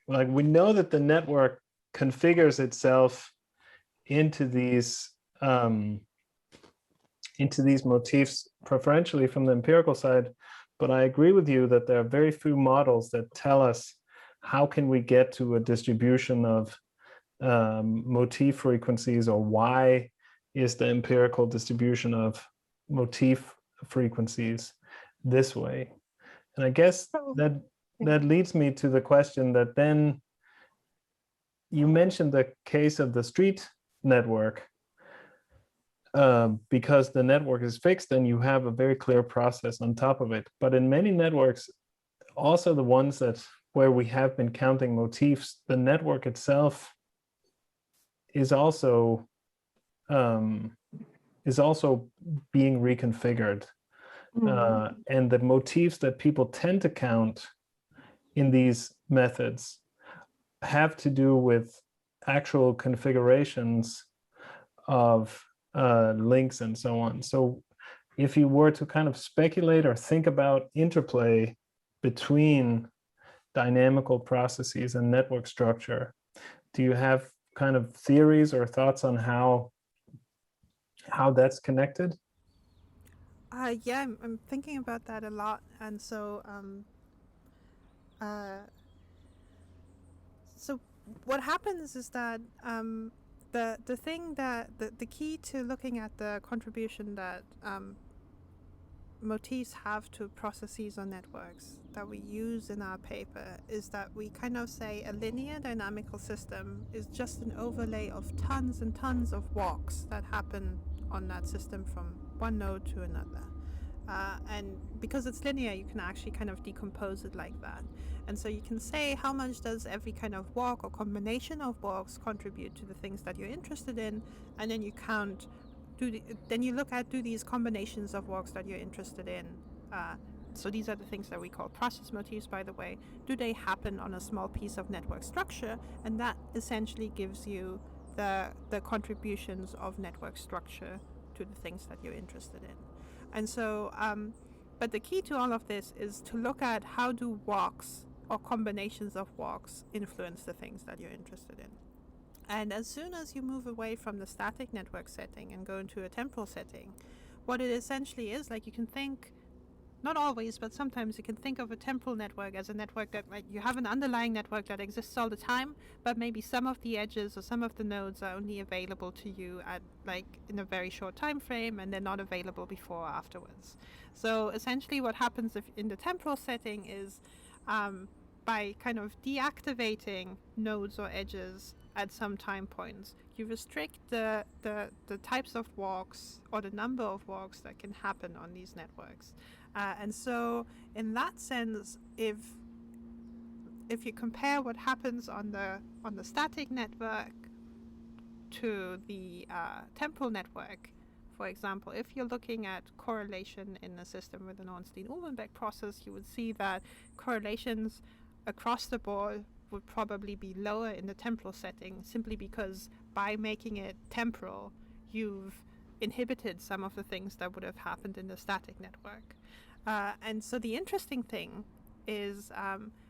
like, we know that the network configures itself into these motifs preferentially from the empirical side. But I agree with you that there are very few models that tell us how can we get to a distribution of motif frequencies, or why is the empirical distribution of motif frequencies this way. And I guess that leads me to the question that then you mentioned the case of the street network, because the network is fixed and you have a very clear process on top of it. But in many networks, also the ones where we have been counting motifs, the network itself is also being reconfigured. And the motifs that people tend to count in these methods have to do with actual configurations of links and so on. So if you were to kind of speculate or think about interplay between dynamical processes and network structure, do you have kind of theories or thoughts on how how that's connected? Yeah, I'm thinking about that a lot, and uh, so what happens is that the thing that the key to looking at the contribution that motifs have to processes or networks that we use in our paper is that we kind of say a linear dynamical system is just an overlay of tons and tons of walks that happen on that system from one node to another. And because it's linear, you can actually kind of decompose it like that. And so you can say how much does every kind of walk or combination of walks contribute to the things that you're interested in, and then you count. Then you look at do these combinations of walks that you're interested in. So these are the things that we call process motifs, by the way. Do they happen on a small piece of network structure? And that essentially gives you the contributions of network structure to the things that you're interested in. And so, but the key to all of this is to look at how do walks or combinations of walks influence the things that you're interested in. And as soon as you move away from the static network setting and go into a temporal setting, what it essentially is, like you can think, not always, but sometimes you can think of a temporal network as a network that, like, you have an underlying network that exists all the time, but maybe some of the edges or some of the nodes are only available to you at, like, in a very short time frame, and they're not available before or afterwards. So essentially what happens if in the temporal setting is by kind of deactivating nodes or edges at some time points, you restrict the types of walks or the number of walks that can happen on these networks. And so in that sense, if you compare what happens on the static network to the temporal network, for example, if you're looking at correlation in a system with an Ornstein-Uhlenbeck process, you would see that correlations across the board would probably be lower in the temporal setting, simply because by making it temporal, you've inhibited some of the things that would have happened in the static network. And so the interesting thing is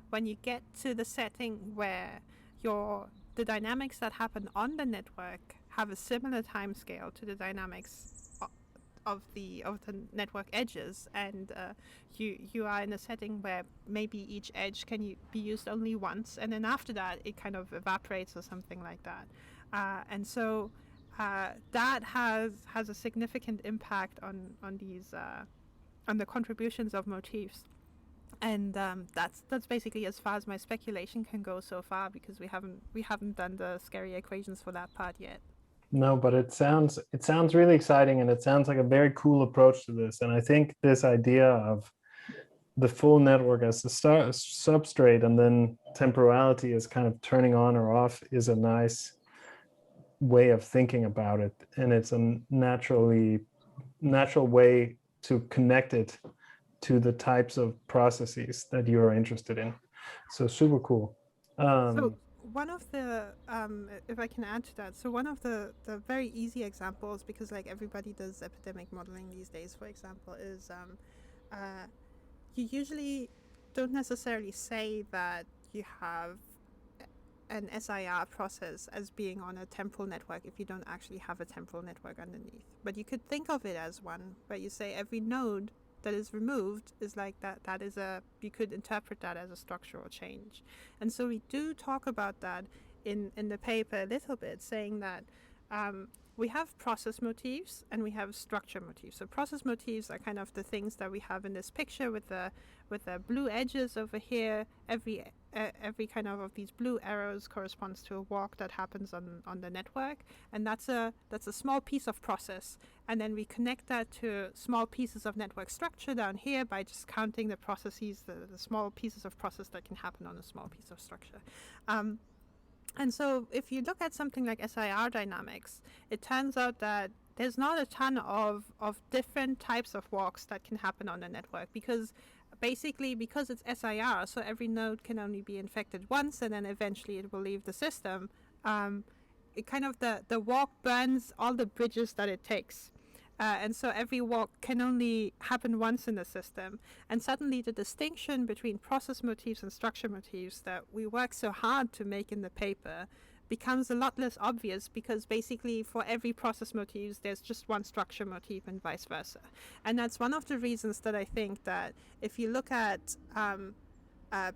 when you get to the setting where the dynamics that happen on the network have a similar time scale to the dynamics of the network edges, and you are in a setting where maybe each edge can be used only once, and then after that it kind of evaporates or something like that. And so that has a significant impact on these on the contributions of motifs. And that's basically as far as my speculation can go so far, because we haven't done the scary equations for that part yet. No, but it sounds really exciting, and it sounds like a very cool approach to this. And I think this idea of the full network as the substrate and then temporality is kind of turning on or off is a nice way of thinking about it. And it's a natural way to connect it to the types of processes that you are interested in. So super cool. So one of the, if I can add to that, so one of the very easy examples, because like everybody does epidemic modeling these days, for example, is you usually don't necessarily say that you have an SIR process as being on a temporal network if you don't actually have a temporal network underneath. But you could think of it as one, where you say every node that is removed is like that is you could interpret that as a structural change. And so we do talk about that in the paper a little bit, saying that we have process motifs and we have structure motifs. So process motifs are kind of the things that we have in this picture with the blue edges over here. Every kind of these blue arrows corresponds to a walk that happens on the network, and that's a small piece of process. And then we connect that to small pieces of network structure down here by just counting the processes, the small pieces of process that can happen on a small piece of structure. And so if you look at something like SIR dynamics, it turns out that there's not a ton of different types of walks that can happen on the network, because it's SIR, so every node can only be infected once, and then eventually it will leave the system. It kind of the walk burns all the bridges that it takes. And so every walk can only happen once in the system. And suddenly the distinction between process motifs and structure motifs that we work so hard to make in the paper becomes a lot less obvious, because basically for every process motifs there's just one structure motif and vice versa. And that's one of the reasons that I think that if you look at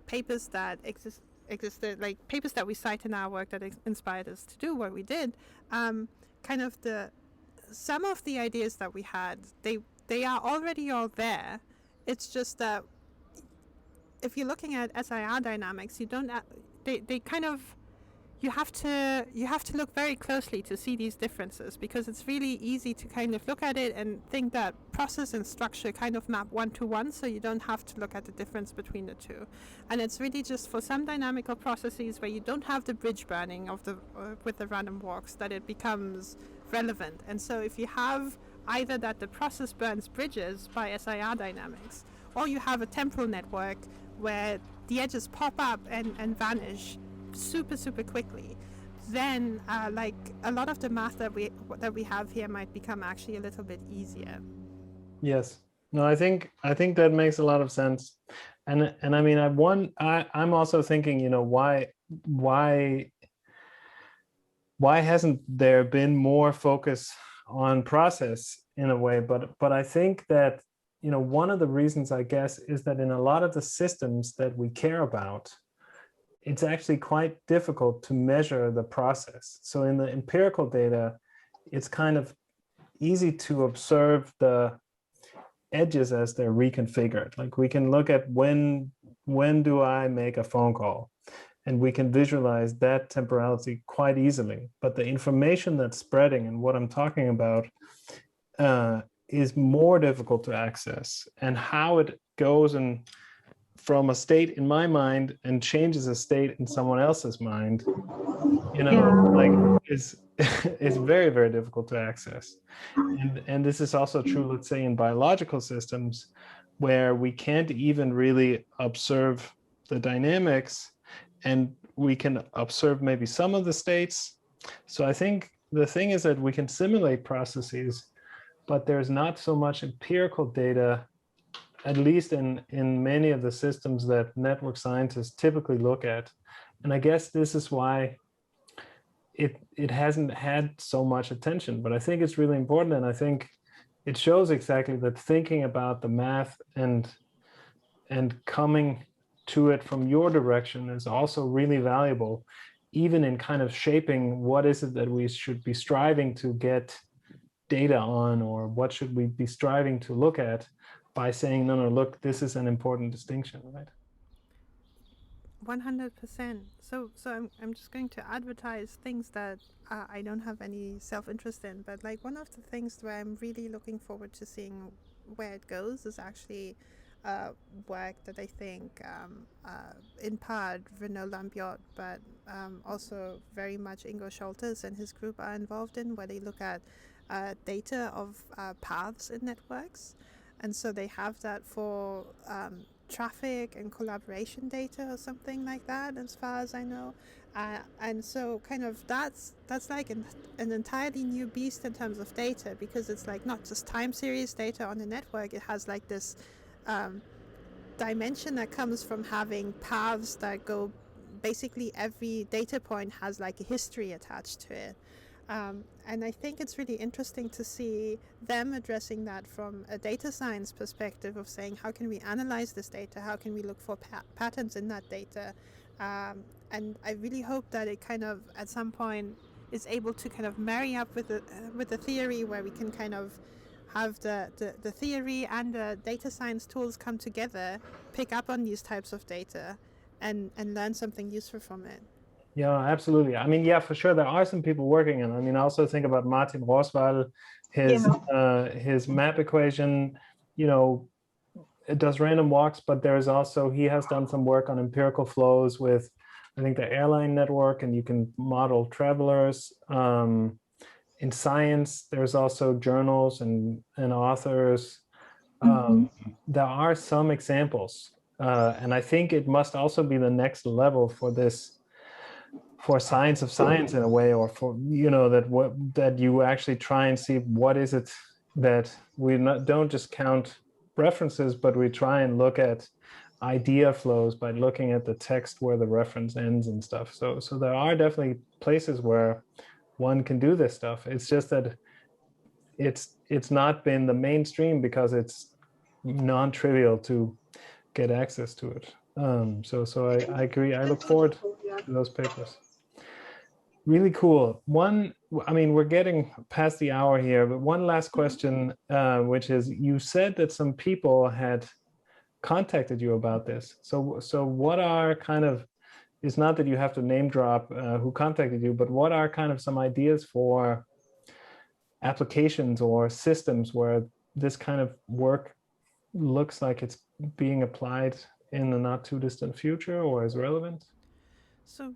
papers that existed, like papers that we cite in our work that inspired us to do what we did, kind of some of the ideas that we had, they are already all there. It's just that if you're looking at SIR dynamics, you don't they kind of you have to look very closely to see these differences, because it's really easy to kind of look at it and think that process and structure kind of map one to one, so you don't have to look at the difference between the two. And it's really just for some dynamical processes where you don't have the bridge burning of with the random walks that it becomes relevant. And so if you have either that the process burns bridges by SIR dynamics, or you have a temporal network where the edges pop up and vanish super quickly, then like a lot of the math that we have here might become actually a little bit easier. Yes. No, I think that makes a lot of sense. And I mean, I'm also thinking, you know, why hasn't there been more focus on process in a way? But I think that, you know, one of the reasons, I guess, is that in a lot of the systems that we care about, it's actually quite difficult to measure the process. So in the empirical data, it's kind of easy to observe the edges as they're reconfigured. Like we can look at when do I make a phone call, and we can visualize that temporality quite easily. But the information that's spreading and what I'm talking about is more difficult to access, and how it goes and from a state in my mind and changes a state in someone else's mind, you know, like is very difficult to access. And this is also true, let's say, in biological systems, where we can't even really observe the dynamics, and we can observe maybe some of the states. So I think the thing is that we can simulate processes, but there's not so much empirical data, at least in many of the systems that network scientists typically look at. And I guess this is why it hasn't had so much attention, but I think it's really important. And I think it shows exactly that thinking about the math and coming to it from your direction is also really valuable, even in kind of shaping what is it that we should be striving to get data on, or what should we be striving to look at, by saying, no, look, this is an important distinction, right? 100%. So I'm just going to advertise things that I don't have any self-interest in, but like one of the things where I'm really looking forward to seeing where it goes is actually work that I think in part Renaud Lambiot, but also very much Ingo Scholtes and his group are involved in, where they look at data of paths in networks. And so they have that for traffic and collaboration data or something like that, as far as I know. And so kind of that's like an entirely new beast in terms of data, because it's like not just time series data on the network. It has like this dimension that comes from having paths that go, basically every data point has like a history attached to it. And I think it's really interesting to see them addressing that from a data science perspective, of saying, how can we analyze this data? How can we look for patterns in that data? And I really hope that it kind of, at some point, is able to kind of marry up with the theory, where we can kind of have the theory and the data science tools come together, pick up on these types of data, and learn something useful from it. Yeah, absolutely. I mean, yeah, for sure. There are some people working on. I mean, also think about Martin Roswall, his map equation. You know, it does random walks, but there's also, he has done some work on empirical flows with, I think, the airline network, and you can model travelers. In science, there's also journals and authors. There are some examples, and I think it must also be the next level for this. For science of science in a way, or for, you know, that you actually try and see what is it that we don't just count references, but we try and look at, idea flows by looking at the text where the reference ends and stuff. So there are definitely places where one can do this stuff. It's just that it's not been the mainstream because it's non-trivial to get access to it. So I agree. I look forward to those papers. Really cool. I mean, we're getting past the hour here, but one last question, which is, you said that some people had contacted you about this. So what are kind of, it's not that you have to name drop who contacted you, but what are kind of some ideas for applications or systems where this kind of work looks like it's being applied in the not too distant future or is relevant? So,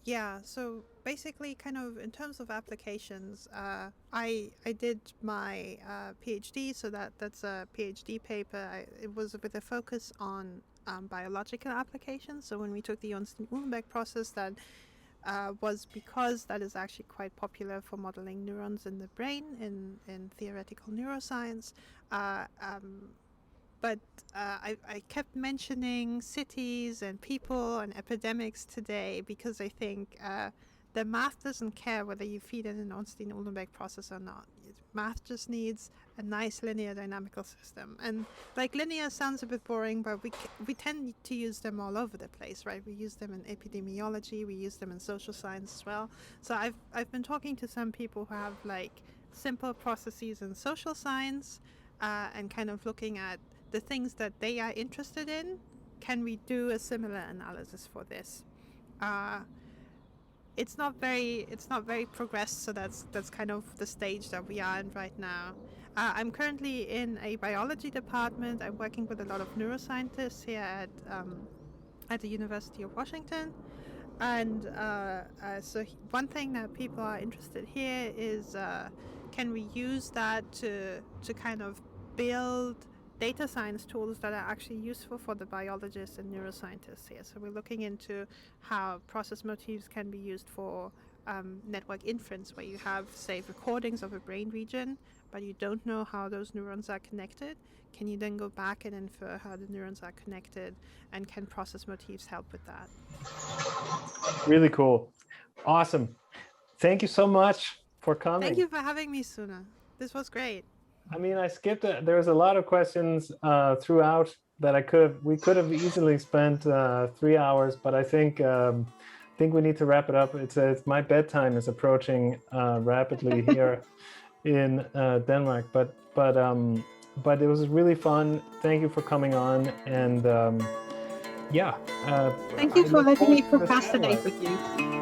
yeah, so basically, kind of in terms of applications, I did my PhD, so that's a PhD paper. It was with a focus on biological applications. So when we took the Ornstein-Uhlenbeck process, that was because that is actually quite popular for modeling neurons in the brain in theoretical neuroscience. But I kept mentioning cities and people and epidemics today because I think the math doesn't care whether you feed in an Ornstein-Uhlenbeck process or not. Math just needs a nice linear dynamical system. And like linear sounds a bit boring, but we tend to use them all over the place, right? We use them in epidemiology, we use them in social science as well. So I've been talking to some people who have like simple processes in social science and kind of looking at the things that they are interested in. Can we do a similar analysis for this? It's not very progressed, so that's kind of the stage that we are in right now. I'm currently in a biology department. I'm working with a lot of neuroscientists here at the University of Washington, and so one thing that people are interested here is can we use that to kind of build data science tools that are actually useful for the biologists and neuroscientists here. So we're looking into how process motifs can be used for network inference, where you have, say, recordings of a brain region, but you don't know how those neurons are connected. Can you then go back and infer how the neurons are connected, and can process motifs help with that? Really cool. Awesome. Thank you so much for coming. Thank you for having me, Suna. This was great. I mean, I skipped it. There was a lot of questions throughout that we could have easily spent 3 hours, but I think we need to wrap it up. It's my bedtime is approaching rapidly here in Denmark, but it was really fun. Thank you for coming on, and yeah. Thank you for letting me procrastinate with you.